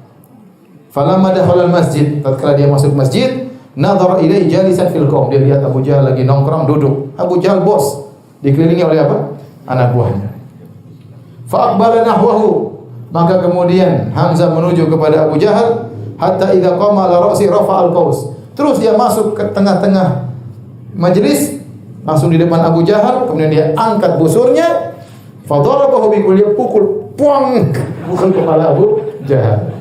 Speaker 2: Falamma dakhala al-masjid, tatkala dia masuk masjid, nadhara ilaihi jalisan fil qaum. Dia lihat Abu Jahal lagi nongkrong duduk. Abu Jahal bos, dikelilingi oleh apa? Anak buahnya. Fa aqbala nahwahu. Maka kemudian Hamzah menuju kepada Abu Jahal hatta idza qama ala ra'si rafa'al qaus. Terus dia masuk ke tengah-tengah majelis, langsung di depan Abu Jahal, kemudian dia angkat busurnya, fa darabahu bi kulli, pukul, puang, pukul kepala Abu Jahal.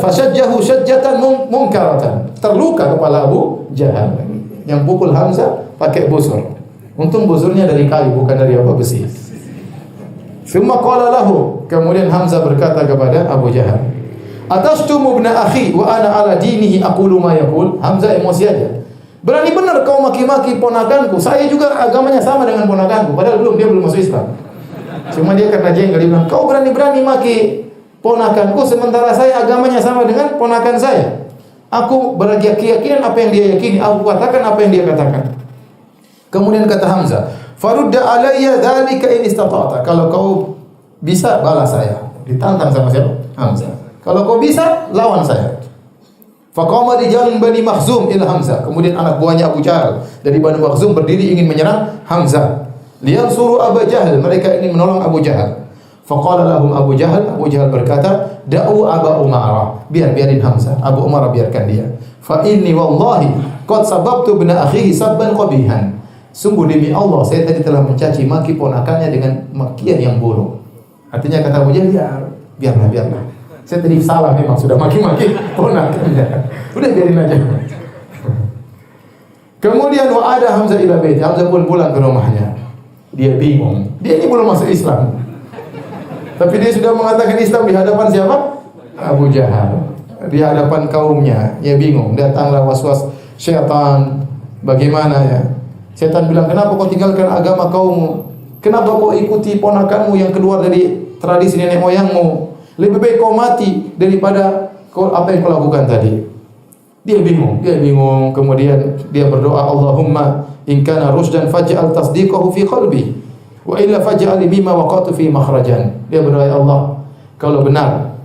Speaker 2: Fashajjahu syajjatan munkaratan. Terluka kepala Abu Jahal. Yang pukul Hamzah pakai busur. Untung busurnya dari kayu, bukan dari apa, besi. Thumma qala lahu, kemudian Hamzah berkata kepada Abu Jahal, "Atashtumu ibna akhi wa ana ala dinihi aqulu ma yaqul." Hamzah emosi aja. Berani benar kau maki-maki ponakanku. Saya juga agamanya sama dengan ponakanku. Padahal dia belum masuk Islam. Cuma dia karena jengkel, dia bilang, kau berani-berani maki ponakanku sementara saya agamanya sama dengan ponakan saya. Aku berkeyakinan apa yang dia yakini, aku katakan apa yang dia katakan. Kemudian kata Hamzah, farudda alayya dzalika in istata'ta. Kalau kau bisa balas saya. Ditantang sama siapa? Hamzah. Kalau kau bisa lawan saya. Faqama rijalun Bani Makhzum ila Hamzah. Kemudian anak buahnya Abu Jahal dari Bani Makhzum berdiri ingin menyerang Hamzah. Liyansuru Abu Jahal, mereka ingin menolong Abu Jahal. Faqala lahum Abu Jahal berkata, "Da'u Aba Umarah." Biarin Hamzah. Abu Umarah biarkan dia. Fa inni wallahi qad sababtu ibna akhihi sabban qabihan. Sungguh demi Allah saya tadi telah mencaci maki ponakannya dengan makian yang buruk. Artinya kata Abu Jahal, biarlah. Saya tadi salah memang sudah maki-maki ponakannya. Udah biarin aja. Kemudian ada Hamzah ila bait. Hamzah pun pulang ke rumahnya. Dia bingung. Dia ini belum masuk Islam. Tapi dia sudah mengatakan Islam di hadapan siapa? Abu Jahal. Di hadapan kaumnya. Dia bingung. Datanglah waswas syaitan. Bagaimana ya? Syaitan bilang, "Kenapa kau tinggalkan agama kaummu? Kenapa kau ikuti ponakanmu yang keluar dari tradisi nenek moyangmu? Lebih baik kau mati daripada apa yang kau lakukan tadi." Dia bingung. Kemudian dia berdoa, "Allahumma in kana rusydan faj'al tasdiqahu fi qalbi wa illa faj'al mimma waqatu fi makhrajan." Dia berdoa, "Ya Allah, kalau benar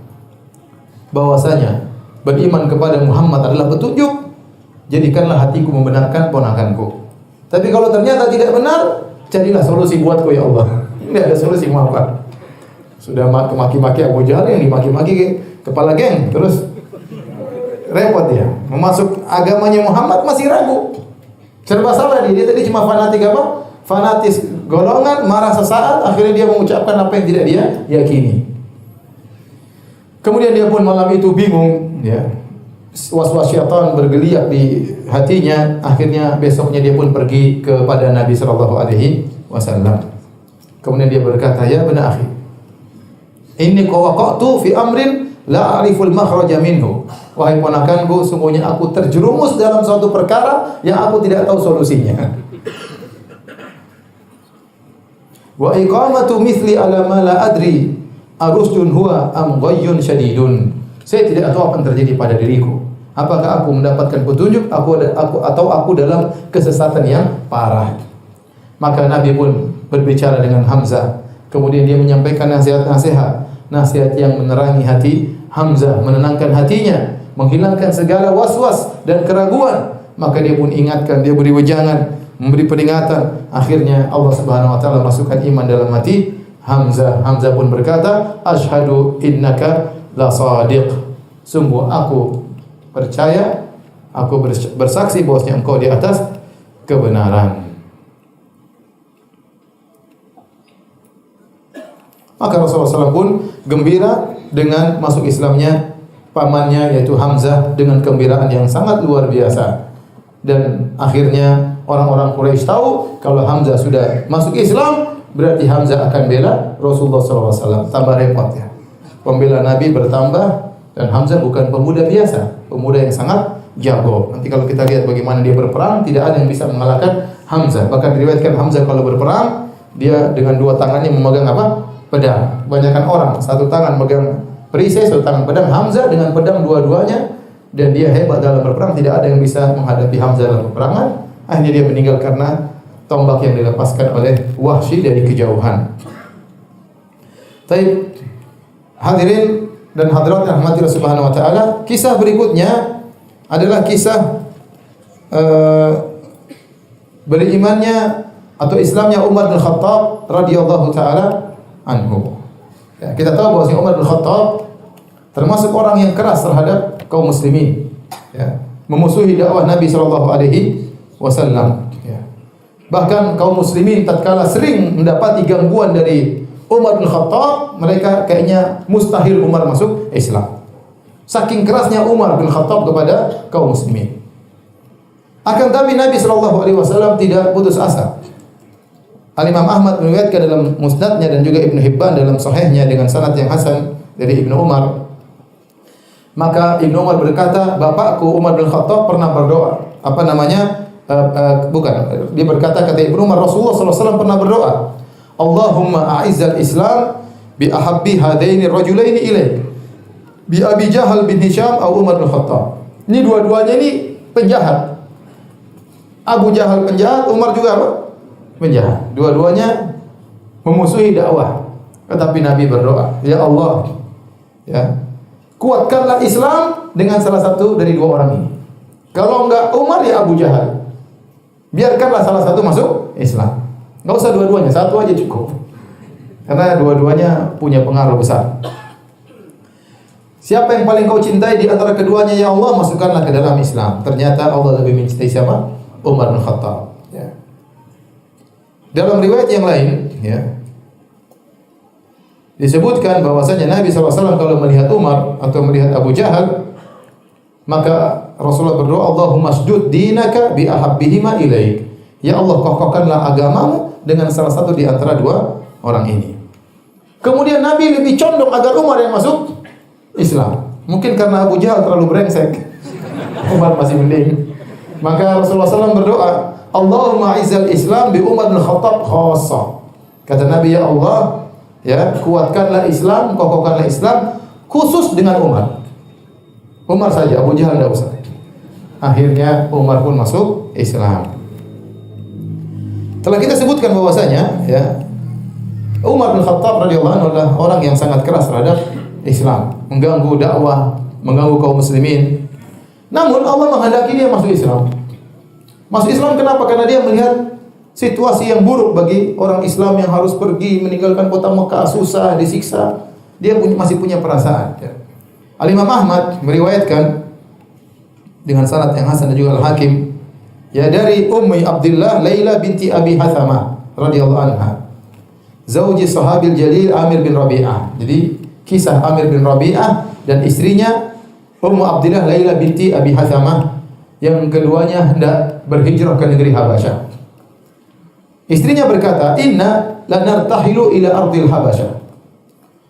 Speaker 2: bahwasanya beriman kepada Muhammad adalah petunjuk, jadikanlah hatiku membenarkan ponakanku. Tapi kalau ternyata tidak benar, jadilah solusi buatku ya Allah." Ini ada solusi apa? Sudah maki-maki Abu Jahal yang dimaki-maki kepala geng, terus repot dia. Memasuk agamanya Muhammad masih ragu. Serba salah dia tadi cuma fanatik apa? Fanatis golongan, marah sesaat, akhirnya dia mengucapkan apa yang tidak dia yakini. Kemudian dia pun malam itu bingung, ya. Was-was syaitan bergeliat di hatinya. Akhirnya besoknya dia pun pergi kepada Nabi sallallahu alaihi wasallam. Kemudian dia berkata, "Ya bani akhi, inni qawaqtu fi amrin la a'riful makhraja minhu." Wahai ponakanku, sungguhnya aku terjerumus dalam suatu perkara yang aku tidak tahu solusinya. Wa iqamatu mithli ala ma la adri arusdun huwa am ghayyun syadidun. Saya tidak tahu apa yang terjadi pada diriku. Apakah aku mendapatkan petunjuk atau aku dalam kesesatan yang parah. Maka Nabi pun berbicara dengan Hamzah. Kemudian dia menyampaikan nasihat yang menerangi hati Hamzah, menenangkan hatinya, menghilangkan segala was-was dan keraguan. Maka dia pun ingatkan, dia beri wejangan, memberi peringatan. Akhirnya Allah Subhanahu wa taala masukkan iman dalam hati Hamzah. Hamzah pun berkata, "Asyhadu innaka la shadiq." Sungguh aku percaya, aku bersaksi bahwasanya engkau di atas kebenaran. Maka Rasulullah SAW pun gembira dengan masuk Islamnya pamannya yaitu Hamzah dengan kegembiraan yang sangat luar biasa. Dan akhirnya orang-orang Quraisy tahu kalau Hamzah sudah masuk Islam, berarti Hamzah akan bela Rasulullah SAW. Tambah repot ya. Pembela Nabi bertambah dan Hamzah bukan pemuda biasa, pemuda yang sangat jago. Nanti kalau kita lihat bagaimana dia berperang, tidak ada yang bisa mengalahkan Hamzah. Bahkan diriwayatkan Hamzah kalau berperang, dia dengan dua tangannya memegang apa? Pedang. Kebanyakan orang satu tangan megang perisai, satu tangan pedang. Hamzah dengan pedang dua-duanya, dan dia hebat dalam berperang. Tidak ada yang bisa menghadapi Hamzah dalam peperangan. Akhirnya dia meninggal karena tombak yang dilepaskan oleh Wahsy dari kejauhan. Baik, hadirin dan hadirat yang rahmati Allah Subhanahu wa taala, kisah berikutnya adalah kisah berimannya atau Islamnya Umar bin Khattab radhiyallahu taala anhu. Ya, kita tahu bahwa Umar bin Khattab termasuk orang yang keras terhadap kaum muslimin, ya, memusuhi dakwah Nabi sallallahu alaihi wasallam, ya. Bahkan kaum muslimin tatkala sering mendapati gangguan dari Umar bin Khattab, mereka kayaknya mustahil Umar masuk Islam. Saking kerasnya Umar bin Khattab kepada kaum muslimin. Akan tapi Nabi sallallahu alaihi wasallam tidak putus asa. Al-Imam Ahmad meriwayatkan dalam musnadnya dan juga Ibnu Hibban dalam sahihnya dengan sanad yang hasan dari Ibnu Umar. Maka Ibnu Umar berkata, bapakku Umar bin Khattab pernah berdoa, bukan, dia berkata kata Ibnu Umar, Rasulullah sallallahu alaihi wasallam pernah berdoa, Allahumma a'izzal Islam bi ahabbi hadaini rajulaini ilaik. Bi Abi Jahal bin Hisham atau Umar bin Khattab. Ini dua-duanya ini penjahat. Abu Jahal penjahat, Umar juga apa? Penjahat. Dua-duanya memusuhi dakwah. Tetapi Nabi berdoa, ya Allah, ya, kuatkanlah Islam dengan salah satu dari dua orang ini. Kalau enggak Umar, ya Abu Jahal. Biarkanlah salah satu masuk Islam. Enggak usah dua-duanya, satu aja cukup. Karena dua-duanya punya pengaruh besar. Siapa yang paling kau cintai di antara keduanya, ya Allah, masukkanlah ke dalam Islam. Ternyata Allah lebih mencintai siapa? Umar bin Khattab. Ya. Dalam riwayat yang lain, ya, disebutkan bahwasanya Nabi SAW kalau melihat Umar atau melihat Abu Jahal, maka Rasulullah berdoa, Allahumma shdud dinaka bi ahabbihima ilaik. Ya Allah, kokohkanlah agamamu dengan salah satu di antara dua orang ini. Kemudian Nabi lebih condong agar Umar yang masuk Islam. Mungkin karena Abu Jahal terlalu brengsek, Umar masih mending. Maka Rasulullah SAW berdoa, Allahumma izzal Islam bi Umar bin Khattab khassa. Kata Nabi, ya Allah, ya, kuatkanlah Islam, kokohkanlah Islam khusus dengan Umar. Umar saja, Abu Jahal tidak usah. Akhirnya Umar pun masuk Islam. Telah kita sebutkan bahwasanya, ya, Umar bin Khattab radhiyallahu anhu adalah orang yang sangat keras terhadap Islam, mengganggu dakwah, mengganggu kaum muslimin. Namun Allah menghendaki dia masuk Islam. Masuk Islam kenapa? Karena dia melihat situasi yang buruk bagi orang Islam yang harus pergi meninggalkan kota Mekah, susah, disiksa. Dia masih punya perasaan. Ya. Al-Imam Ahmad meriwayatkan dengan sanad yang hasan dan juga Al-Hakim, ya, dari Ummi Abdullah Laila binti Abi Hathamah radhiyallahu anha, zauji sahabil jalil Amir bin Rabi'ah. Jadi kisah Amir bin Rabi'ah dan istrinya Ummu Abdillah Laila binti Abi Hathamah yang keduanya hendak berhijrah ke negeri Habasyah. Istrinya berkata, "Inna lanartahilu ila ardil Habasyah."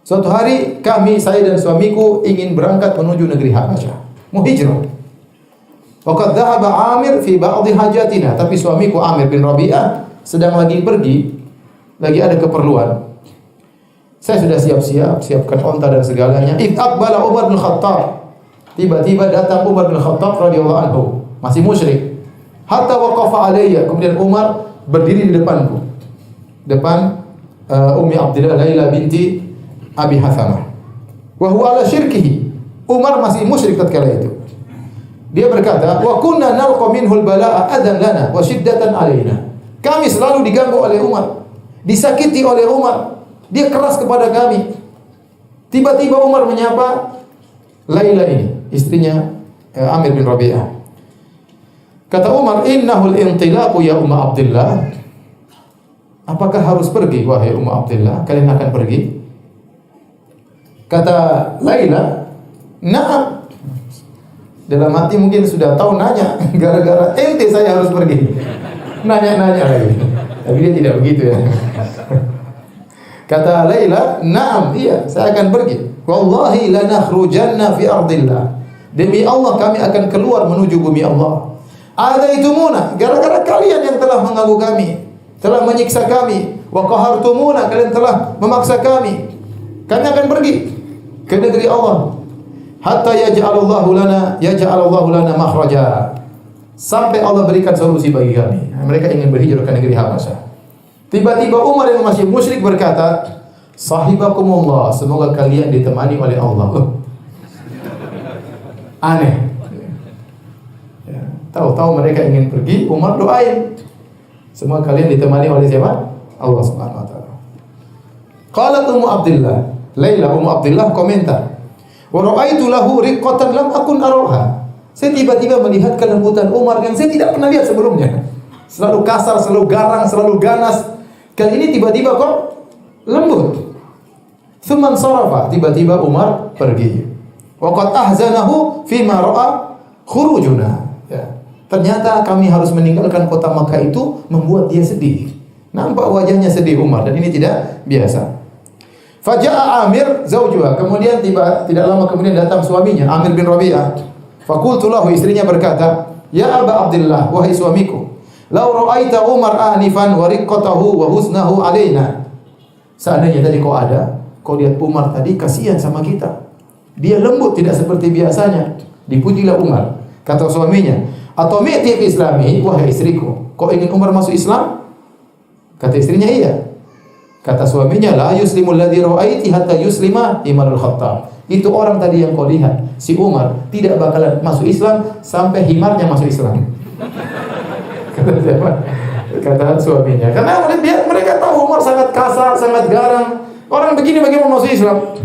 Speaker 2: Suatu hari kami, saya dan suamiku ingin berangkat menuju negeri Habasyah, mau hijrah. Waqad dhahaba Amir fi ba'dhi hajatina, tapi suamiku Amir bin Rabi'ah sedang lagi pergi, lagi ada keperluan. Saya sudah siap-siap, siapkan onta dan segalanya. Idh aqbala Umar bin Khattab. Tiba-tiba datang Umar bin Khattab radhiyallahu anhu, masih musyrik. Hatta waqafa alayya, kemudian Umar berdiri di depanku. Depan Ummi Abdillah Laila binti Abi Hathamah. Wa huwa ala syirkihi. Umar masih musyrik tatkala itu. Dia berkata, "Wa kunna nalqa minhu al-balaa'a adan lana wa shiddatan alaina." Kami selalu diganggu oleh Umar, disakiti oleh Umar. Dia keras kepada kami. Tiba-tiba Umar menyapa Laila ini, istrinya Amir bin Rabi'ah. Kata Umar, "Innahul intilaqu ya Umma Abdillah." Apakah harus pergi wahai Umma Abdillah? Kalian akan pergi? Kata Laila, "Na'am." Dalam hati mungkin sudah tahu nanya, gara-gara ente saya harus pergi. Nanya-nanya lagi. Tapi dia tidak begitu, ya. Kata Laila, "Na'am, iya, saya akan pergi. Wallahi lanakhrujanna fi ardillah." Demi Allah kami akan keluar menuju bumi Allah. Adaitumuna, gara-gara kalian yang telah mengganggu kami, telah menyiksa kami. Wa qahartumuna, kalian telah memaksa kami. Kami akan pergi ke negeri Allah. Hatta yaj'alallahu lana makhraja. Sampai Allah berikan solusi bagi kami. Mereka ingin berhijrah ke negeri Habasyah. Tiba-tiba Umar yang masih musyrik berkata, "Sahibakumullah, semoga kalian ditemani oleh Allah." Aneh. Ya, tahu-tahu mereka ingin pergi, Umar doain, semoga kalian ditemani oleh siapa? Allah Subhanahu wa taala. Qalat Ummu Abdillah, Laila Ummu Abdillah komentar, "Wa ra'aitu lahu riqqatan lam akun araha." Saya tiba-tiba melihat kelembutan Umar yang saya tidak pernah lihat sebelumnya. Selalu kasar, selalu garang, selalu ganas. Kali ini tiba-tiba kok lembut. Tsumman sarafa, tiba-tiba Umar pergi. Wa qad ahzanahu fima ra'a khurujuna. Ya. Ternyata kami harus meninggalkan kota Makkah itu membuat dia sedih. Nampak wajahnya sedih Umar dan ini tidak biasa. Faja'a Amir zaujuha, kemudian tidak lama kemudian datang suaminya Amir bin Rabi'ah. Faqultu lahu, istrinya berkata, "Ya Aba Abdullah, wahai suamiku, lau ra'aita Umar anifan wa riqqatahu wa husnahu alaina." Seandainya tadi kau ada, kau lihat Umar tadi, kasihan sama kita. Dia lembut, tidak seperti biasanya. Dipujilah Umar. Kata suaminya, "Atau mi'ti fi islami, wahai istriku, kau ingin Umar masuk Islam?" Kata istrinya, "Iya." Kata suaminya, "La yuslimul ladzi ra'aiti hatta yuslima Umarul Khattab." Itu orang tadi yang kau lihat, si Umar tidak bakalan masuk Islam sampai himarnya masuk Islam. Kata siapa? Kata suaminya. Karena mereka tahu Umar sangat kasar, sangat garang. Orang begini bagaimana masuk Islam?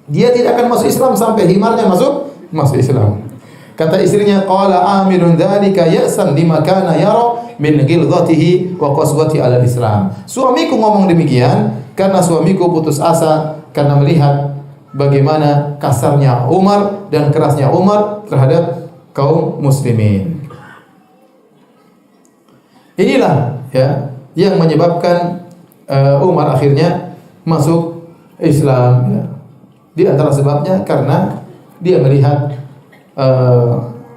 Speaker 2: Dia tidak akan masuk Islam sampai himarnya masuk Islam. Kata istrinya, "Qala Amirun dzalika ya'san lima kana yara min ghilzatihi wa qaswati ala Islam." Suamiku ngomong demikian karena suamiku putus asa karena melihat bagaimana kasarnya Umar dan kerasnya Umar terhadap kaum muslimin. Inilah ya yang menyebabkan Umar akhirnya masuk Islam ya. Di antara sebabnya karena dia melihat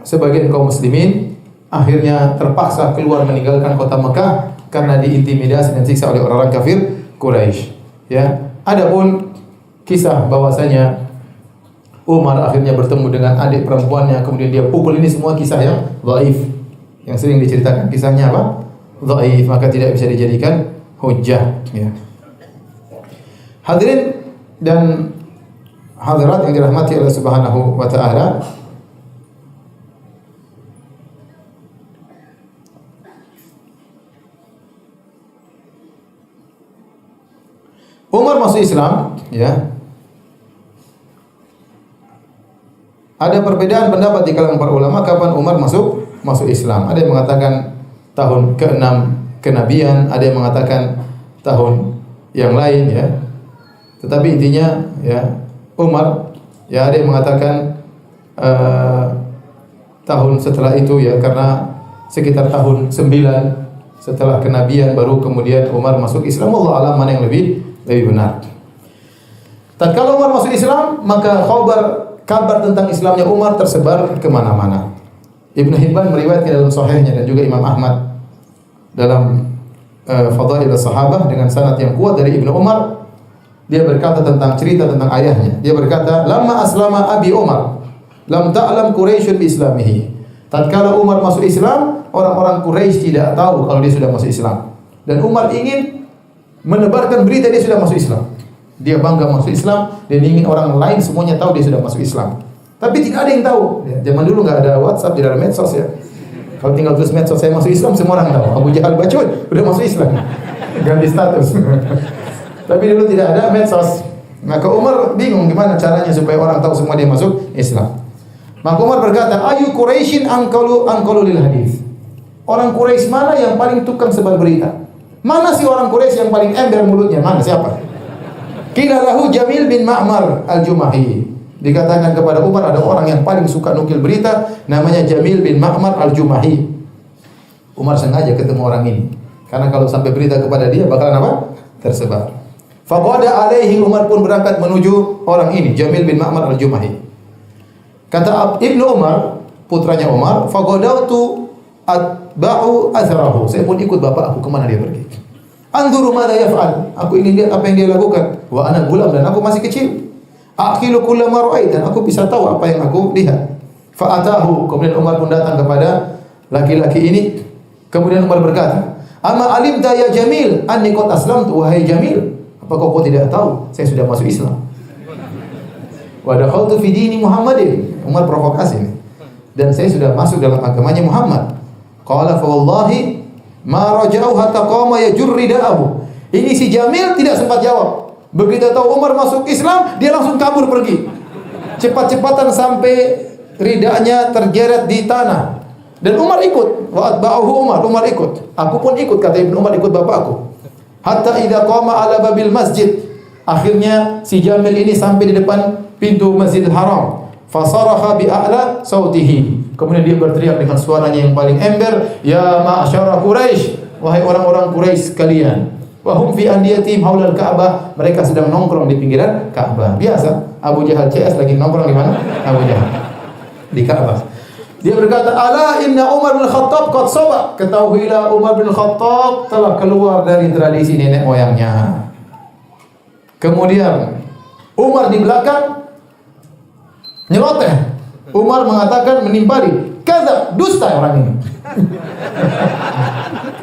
Speaker 2: sebagian kaum muslimin akhirnya terpaksa keluar meninggalkan kota Mekah karena diintimidasi dan siksa oleh orang-orang kafir Quraisy. Ya, adapun kisah bahwasanya Umar akhirnya bertemu dengan adik perempuannya kemudian dia pukul, ini semua kisah yang dhaif, yang sering diceritakan. Kisahnya apa? Dhaif, maka tidak bisa dijadikan hujjah. Ya. Hadirin dan hadirat yang dirahmati Allah Subhanahu wa taala, Umar masuk Islam, ya. Ada perbedaan pendapat di kalangan para ulama kapan Umar masuk Islam. Ada yang mengatakan tahun ke-6 kenabian, ada yang mengatakan tahun yang lain, ya. Tetapi intinya, ya, Umar, ya, ada yang mengatakan tahun setelah itu, ya, karena sekitar tahun 9 setelah kenabian baru kemudian Umar masuk Islam. Allah alam mana yang lebih benar. Tatkala Umar masuk Islam, maka kabar tentang Islamnya Umar tersebar kemana-mana. Ibnu Hibban meriwayatkan dalam sahihnya dan juga Imam Ahmad dalam Fadail Sahabah dengan sanad yang kuat dari Ibnu Umar. Dia berkata tentang cerita tentang ayahnya. Dia berkata, "Lamma aslama abi Umar, lam ta'lam Quraisyun bi islamihi." Tatkala Umar masuk Islam, orang-orang Quraisy tidak tahu kalau dia sudah masuk Islam. Dan Umar ingin menebarkan berita dia sudah masuk Islam. Dia bangga masuk Islam dan ingin orang lain semuanya tahu dia sudah masuk Islam. Tapi tidak ada yang tahu. Ya, zaman dulu nggak ada WhatsApp, tidak ada medsos, ya. Kalau tinggal tulis medsos saya masuk Islam, semua orang tahu. Abu Jahal bacot udah masuk Islam. Ganti status. Tapi dulu tidak ada medsos. Maka Umar bingung gimana caranya supaya orang tahu semua dia masuk Islam. Maka Umar berkata, "Ayu Quraisyin anqalu lil hadis." Orang Quraisy mana yang paling tukang sebar berita? Mana sih orang Quraisy yang paling ember mulutnya? Mana, siapa? Qila lahu Jamil bin Ma'mar al-Jumahi. Dikatakan kepada Umar ada orang yang paling suka nukil berita, namanya Jamil bin Ma'mar al-Jumahi. Umar sengaja ketemu orang ini karena kalau sampai berita kepada dia bakalan apa? Tersebar. Faqada alaihi, Umar pun berangkat menuju orang ini, Jamil bin Ma'mar al-Jumahi. Kata Ibnu Umar, putranya Umar, faqadautu atba'u atharahu. Saya pun ikut bapak aku kemana dia pergi. Anzuru madza yaf'al. Aku ingin lihat apa yang dia lakukan. Wa ana gulam, dan aku masih kecil. Aqilu kullama ra'ait, dan aku bisa tahu apa yang aku lihat. Fa atahu. Kemudian Umar pun datang kepada laki-laki ini. Kemudian Umar berkata, "Ama alimta ya Jamil anni qad aslamtu?" Wahai Jamil, apakah kau tidak tahu saya sudah masuk Islam? Wa dakhaltu fi dini Muhammadin. Umar provokasi ini. Dan saya sudah masuk dalam agamanya Muhammad. Qala fa wallahi ma raja'u hatta qama yajur ridaahu. Ini si Jamil tidak sempat jawab. Begitu tahu Umar masuk Islam, dia langsung kabur pergi. Cepat-cepatan sampai ridanya tergeret di tanah. Dan Umar ikut. Wa atba'ahu Umar ikut. Aku pun ikut, kata Ibnu Umar, ikut bapakku. Hatta idza qama ala babil masjid. Akhirnya si Jamil ini sampai di depan pintu Masjidil Haram. Fasaraha bi a'la sautihi. Kemudian dia berteriak dengan suaranya yang paling ember, "Ya ma'syara Quraisy, wahai orang-orang Quraisy sekalian." Wa hum fi andiyatihim haulal Ka'bah. Mereka sedang nongkrong di pinggiran Ka'bah. Biasa, Abu Jahal CS lagi nongkrong di mana? Abu Jahal di Ka'bah. Dia berkata, "Ala inna Umar bin Khattab qad saba." Ketahuilah Umar bin Khattab telah keluar dari tradisi nenek moyangnya. Kemudian Umar di belakang nyeloteh. Umar mengatakan menimpali, "Kadzab, dusta orang ini."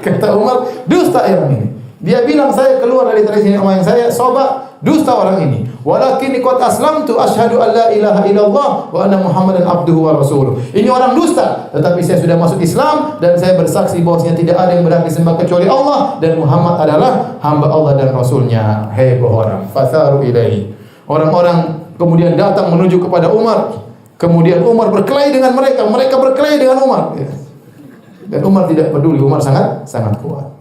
Speaker 2: Kata Umar, "Dusta orang ini." Dia bilang, "Saya keluar dari tradisi nenek moyang saya, soba, dusta orang ini. Walakin qad aslamtu asyhadu an la ilaha illallah wa anna Muhammadan abduhu wa rasuluh." Ini orang dusta, tetapi saya sudah masuk Islam dan saya bersaksi bahwasanya tidak ada yang berhak disembah kecuali Allah dan Muhammad adalah hamba Allah dan rasulnya. Heboh orang. Fasaru ilaihi. Orang-orang kemudian datang menuju kepada Umar. Kemudian Umar berkelahi dengan mereka, mereka berkelahi dengan Umar. Dan Umar tidak peduli, Umar sangat kuat.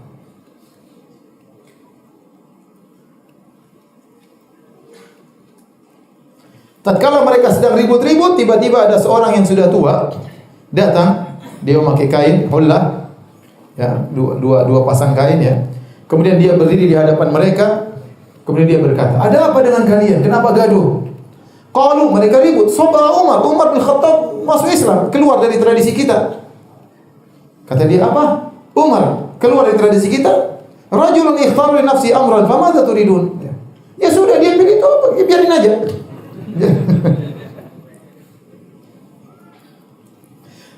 Speaker 2: Tatkala mereka sedang ribut-ribut, tiba-tiba ada seorang yang sudah tua datang. Dia memakai kain hullah, ya, dua pasang kain ya. Kemudian dia berdiri di hadapan mereka. Kemudian dia berkata, "Ada apa dengan kalian? Kenapa gaduh?" Qalu, mereka ribut. "Sabah Umar bin Khattab masuk Islam, keluar dari tradisi kita." Kata dia, "Apa? Umar keluar dari tradisi kita? Rajulun ikhtar li nafsi amran, famadza turidun?" Ya sudah, dia pilih itu, biarin aja.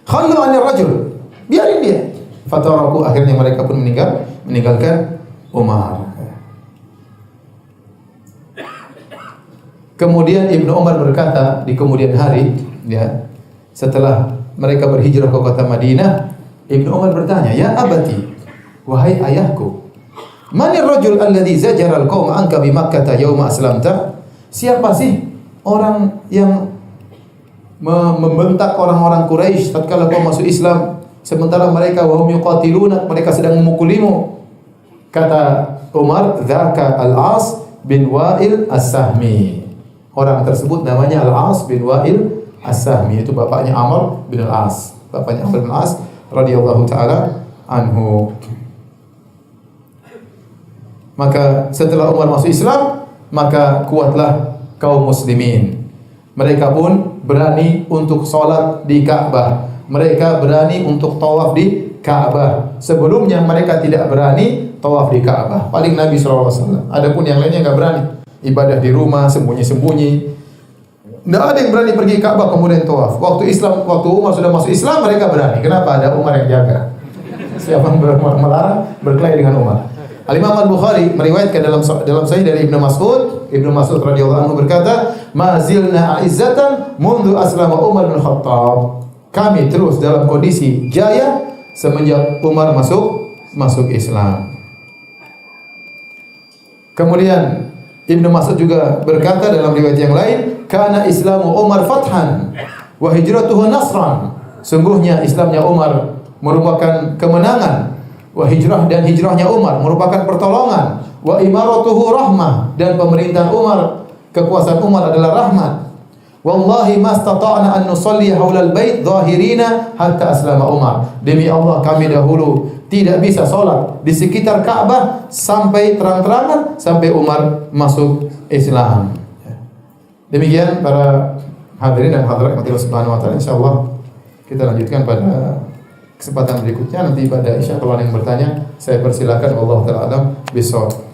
Speaker 2: Khallu 'anil rajul, biarin dia. Fataraku, akhirnya mereka pun meninggalkan Umar. Kemudian Ibnu Umar berkata di kemudian hari, ya, setelah mereka berhijrah ke kota Madinah, Ibnu Umar bertanya, "Ya abati, wahai ayahku, manir rajul alladhi zajara al-qaum anka bi Makkah yauma aslamta?" Siapa sih orang yang membentak orang-orang Quraisy tatkala kau masuk Islam, sementara mereka wahum yuqatiluna, mereka sedang memukulimu? Kata Umar, "Dzaka Al-As bin Wa'il As-Sahmi." Orang tersebut namanya Al-As bin Wa'il As-Sahmi, itu bapaknya Amr bin Al-As, bapaknya Amr bin Al-As radhiyallahu taala anhu. Maka setelah Umar masuk Islam, maka kuatlah kaum muslimin. Mereka pun berani untuk sholat di Ka'bah. Mereka berani untuk tawaf di Ka'bah. Sebelumnya mereka tidak berani tawaf di Ka'bah. Paling Nabi SAW. Adapun yang lainnya enggak berani. Ibadah di rumah, sembunyi-sembunyi. Enggak ada yang berani pergi Ka'bah kemudian tawaf. Waktu Umar sudah masuk Islam, mereka berani. Kenapa? Ada Umar yang jaga. Siapa yang melarang berkelahi dengan Umar? Al-Imam Al-Bukhari meriwayatkan dalam sahih dari Ibnu Mas'ud radhiyallahu anhu berkata, "Ma zilna a'izzatan mundu aslama Umar bin Khattab." Kami terus dalam kondisi jaya semenjak Umar masuk Islam. Kemudian Ibnu Mas'ud juga berkata dalam riwayat yang lain, "Kana Islamu Umar fathan wa hijratuhu nasran." Sungguhnya Islamnya Umar merupakan kemenangan. Wa hijrahnya Umar merupakan pertolongan. Wa imaratuhu rahmah, dan pemerintahan Umar, kekuasaan Umar adalah rahmat. Wallahi mastata'na an nusalli haulal bait zahirina hatta aslama Umar. Demi Allah, kami dahulu tidak bisa salat di sekitar Ka'bah sampai terang-terangan sampai Umar masuk Islam. Demikian para hadirin dan hadirat Allah Subhanahu wa taala. Insyaallah kita lanjutkan pada kesempatan berikutnya. Nanti pada Isya kalau ada yang bertanya, saya persilakan. Wallahu taala alam bisawab.